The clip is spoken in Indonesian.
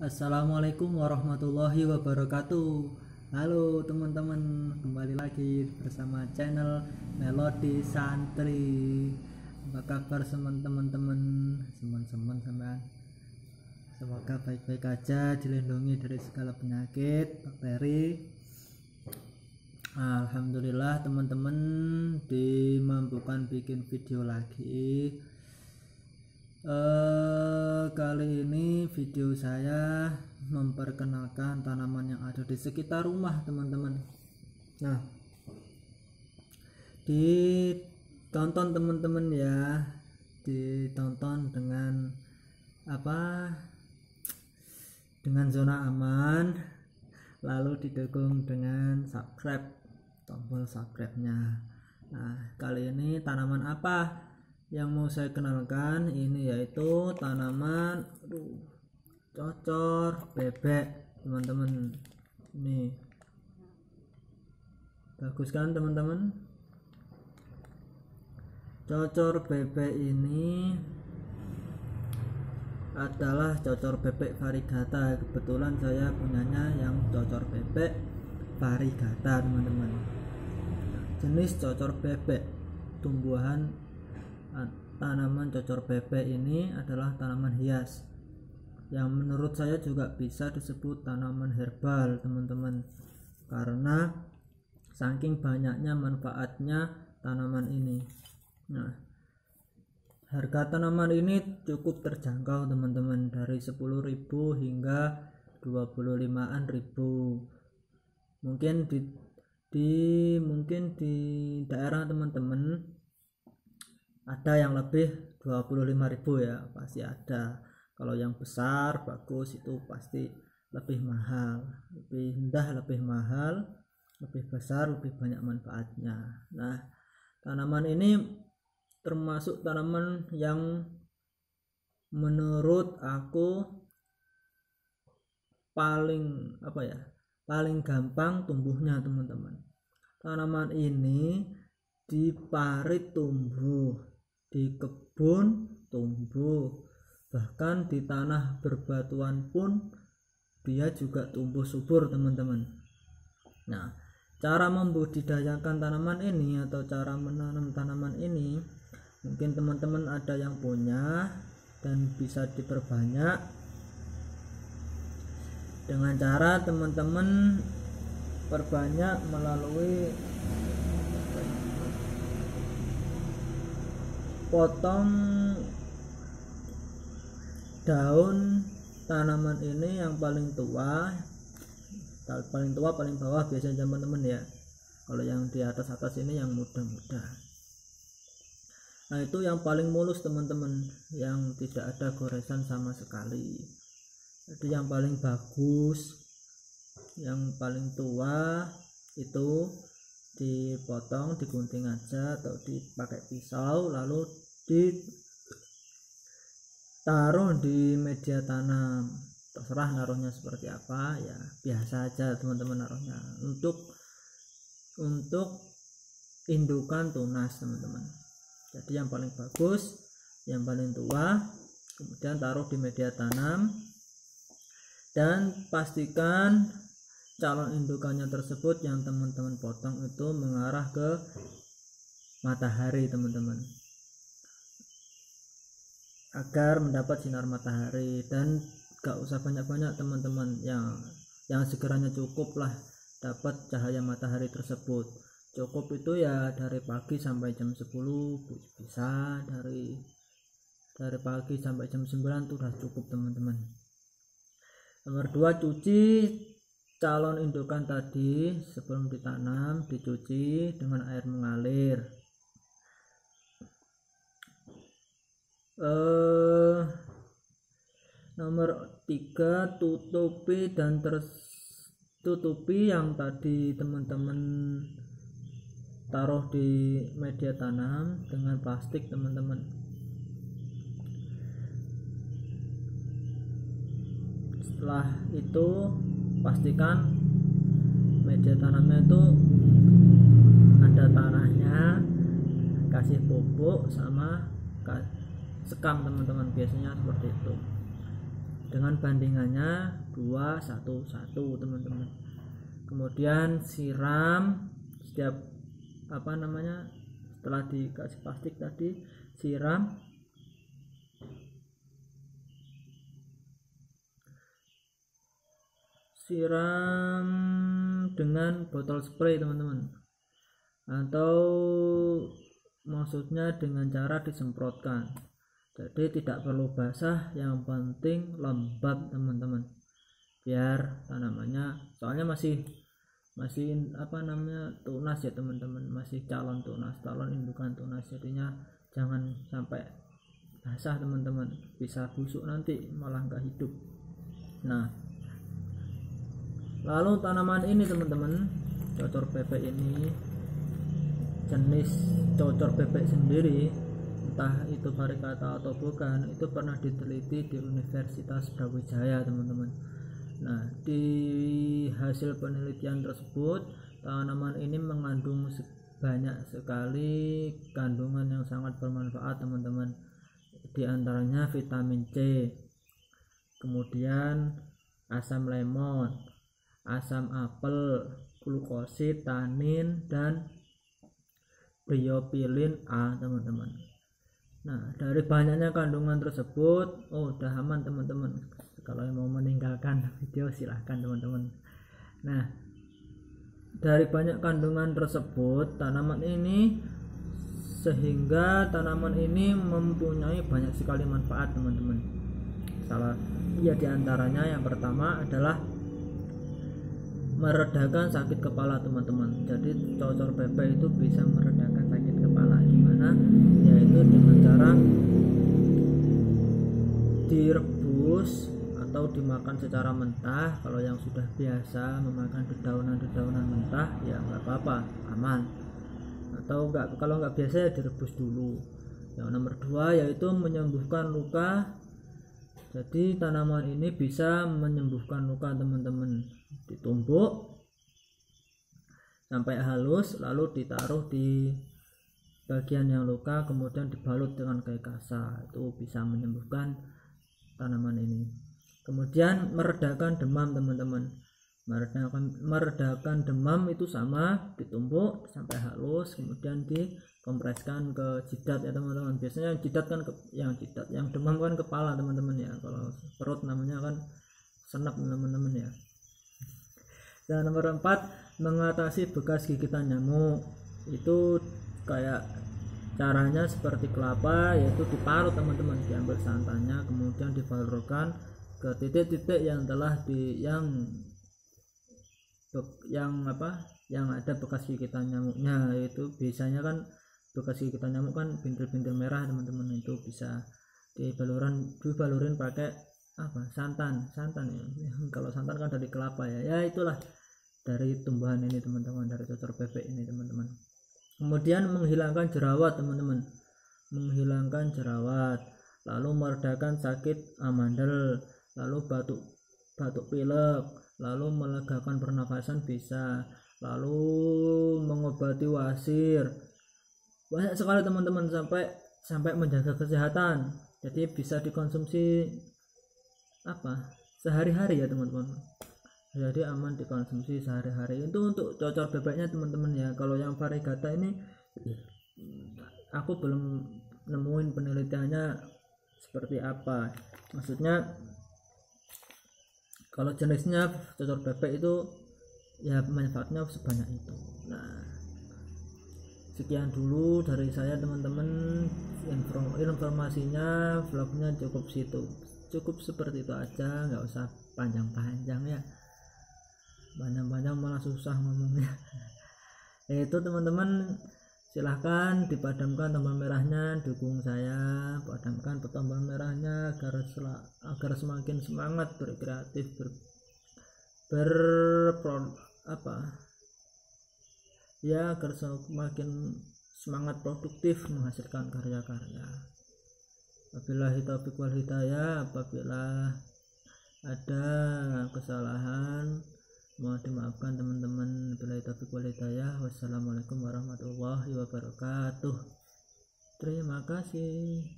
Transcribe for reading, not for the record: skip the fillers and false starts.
Assalamualaikum warahmatullahi wabarakatuh. Halo teman-teman, kembali lagi bersama channel Melodi Santri. Apa kabar teman-teman sampean? Semoga baik-baik aja, dilindungi dari segala penyakit, bakteri. Alhamdulillah teman-teman dimampukan bikin video lagi. Kali ini video saya memperkenalkan tanaman yang ada di sekitar rumah teman-teman. Nah, ditonton teman-teman ya, ditonton dengan dengan zona aman, lalu didukung dengan subscribe, tombol subscribe-nya. Nah, kali ini tanaman apa yang mau saya kenalkan? Ini yaitu tanaman cocor bebek teman-teman. Ini bagus kan teman-teman? Cocor bebek ini adalah cocor bebek variegata. Kebetulan saya punyanya yang cocor bebek variegata teman-teman. Jenis cocor bebek tumbuhan tanaman cocor bebek ini adalah tanaman hias yang menurut saya juga bisa disebut tanaman herbal teman-teman, karena saking banyaknya manfaatnya tanaman ini. Nah, harga tanaman ini cukup terjangkau teman-teman, dari 10.000 hingga 25.000. Mungkin di daerah teman-teman ada yang lebih 25.000 ya, pasti ada. Kalau yang besar bagus itu pasti lebih mahal, lebih indah, lebih mahal, lebih besar, lebih banyak manfaatnya. Nah, tanaman ini termasuk tanaman yang menurut aku paling gampang tumbuhnya teman-teman. Tanaman ini di parit tumbuh, di kebun tumbuh, bahkan di tanah berbatuan pun dia juga tumbuh subur teman-teman. Nah, cara membudidayakan tanaman ini atau cara menanam tanaman ini, mungkin teman-teman ada yang punya dan bisa diperbanyak dengan cara teman-teman perbanyak melalui potong daun tanaman ini yang paling tua paling bawah biasanya teman-teman ya. Kalau yang di atas ini yang muda-muda. Nah, itu yang paling mulus teman-teman, yang tidak ada goresan sama sekali. Jadi yang paling bagus, yang paling tua itu dipotong, digunting aja atau dipakai pisau, lalu ditaruh di media tanam. Terserah naruhnya seperti apa ya, biasa aja teman-teman naruhnya. Untuk indukan tunas teman-teman. Jadi yang paling bagus, yang paling tua, kemudian taruh di media tanam dan pastikan calon indukannya tersebut yang teman-teman potong itu mengarah ke matahari teman-teman, agar mendapat sinar matahari. Dan gak usah banyak-banyak teman-teman, yang sekiranya cukup lah dapat cahaya matahari tersebut. Cukup itu ya dari pagi sampai jam 10 bisa, dari pagi sampai jam 9 itu udah cukup teman-teman. Nomor 2, cuci calon indukan tadi sebelum ditanam, dicuci dengan air mengalir. Nomor 3, tutupi yang tadi teman-teman taruh di media tanam dengan plastik teman-teman. Setelah itu pastikan media tanamnya itu ada tanahnya, kasih pupuk sama sekam teman-teman, biasanya seperti itu. dengan bandingannya 2:1:1 teman-teman. Kemudian siram setiap setelah dikasih plastik tadi, siram dengan botol spray teman-teman, atau maksudnya dengan cara disemprotkan. Jadi tidak perlu basah, yang penting lembab teman-teman, biar tanamannya, soalnya masih tunas ya teman-teman, masih calon indukan tunas, jadinya jangan sampai basah teman-teman, bisa busuk nanti, malah nggak hidup. Nah, lalu tanaman ini teman-teman, cocor bebek ini, jenis cocor bebek sendiri, entah itu varicata atau bukan, itu pernah diteliti di Universitas Brawijaya teman-teman. Nah, di hasil penelitian tersebut, tanaman ini mengandung banyak sekali kandungan yang sangat bermanfaat teman-teman. Di antaranya vitamin C, kemudian asam lemon, asam apel, glukosid, tanin, dan biopilin A teman-teman. Nah, dari banyaknya kandungan tersebut, udah aman teman-teman. Kalau yang mau meninggalkan video silahkan teman-teman. Nah, dari banyak kandungan tersebut, sehingga tanaman ini mempunyai banyak sekali manfaat teman-teman. Di antaranya yang pertama adalah meredakan sakit kepala teman-teman. Jadi cocor bebek itu bisa meredakan sakit kepala, gimana? Yaitu dengan cara direbus atau dimakan secara mentah. Kalau yang sudah biasa memakan dedaunan mentah ya nggak apa-apa, aman. Atau kalau nggak biasa ya direbus dulu. Yang nomor 2 yaitu menyembuhkan luka. Jadi tanaman ini bisa menyembuhkan luka teman-teman. Ditumbuk sampai halus, lalu ditaruh di bagian yang luka, kemudian dibalut dengan kayu kasa, itu bisa menyembuhkan tanaman ini. Kemudian meredakan demam teman-teman, meredakan demam itu sama, ditumbuk sampai halus, kemudian dikompreskan ke jidat ya teman-teman. Biasanya yang demam kan kepala teman-teman ya, kalau perut namanya kan senap teman-teman ya. Dan nomor 4, mengatasi bekas gigitan nyamuk. Itu kayak caranya seperti kelapa, yaitu diparut teman-teman, diambil santannya, kemudian dibalurkan ke titik-titik yang telah yang ada bekas gigitan nyamuknya. Itu biasanya kan bekas gigitan nyamuk kan bintil-bintil merah teman-teman, itu bisa dibalurin pakai santan ya. Kalau santan kan dari kelapa ya itulah dari tumbuhan ini teman-teman, dari cocor bebek ini teman-teman. Kemudian menghilangkan jerawat teman-teman, lalu meredakan sakit amandel, lalu batuk pilek, lalu melegakan pernafasan bisa, lalu mengobati wasir, banyak sekali teman-teman, sampai menjaga kesehatan. Jadi bisa dikonsumsi sehari-hari ya teman-teman, jadi aman dikonsumsi sehari-hari. Itu untuk cocor bebeknya teman-teman ya. Kalau yang varigata ini aku belum nemuin penelitiannya seperti apa, maksudnya kalau jenisnya cocor bebek itu ya manfaatnya sebanyak itu. Nah, sekian dulu dari saya teman-teman, informasinya, vlognya cukup seperti itu aja, nggak usah panjang-panjang ya, panjang-panjang malah susah ngomongnya. Itu teman-teman, silahkan dipadamkan tombol merahnya, dukung saya, padamkan tombol merahnya agar semakin semangat berkreatif, agar semakin semangat produktif menghasilkan karya-karya. Wabillahi taufiq wal hidayah. Apabila ada kesalahan mohon dimaafkan teman-teman. Wabillahi taufiq wal hidayah. Wassalamualaikum warahmatullahi wabarakatuh. Terima kasih.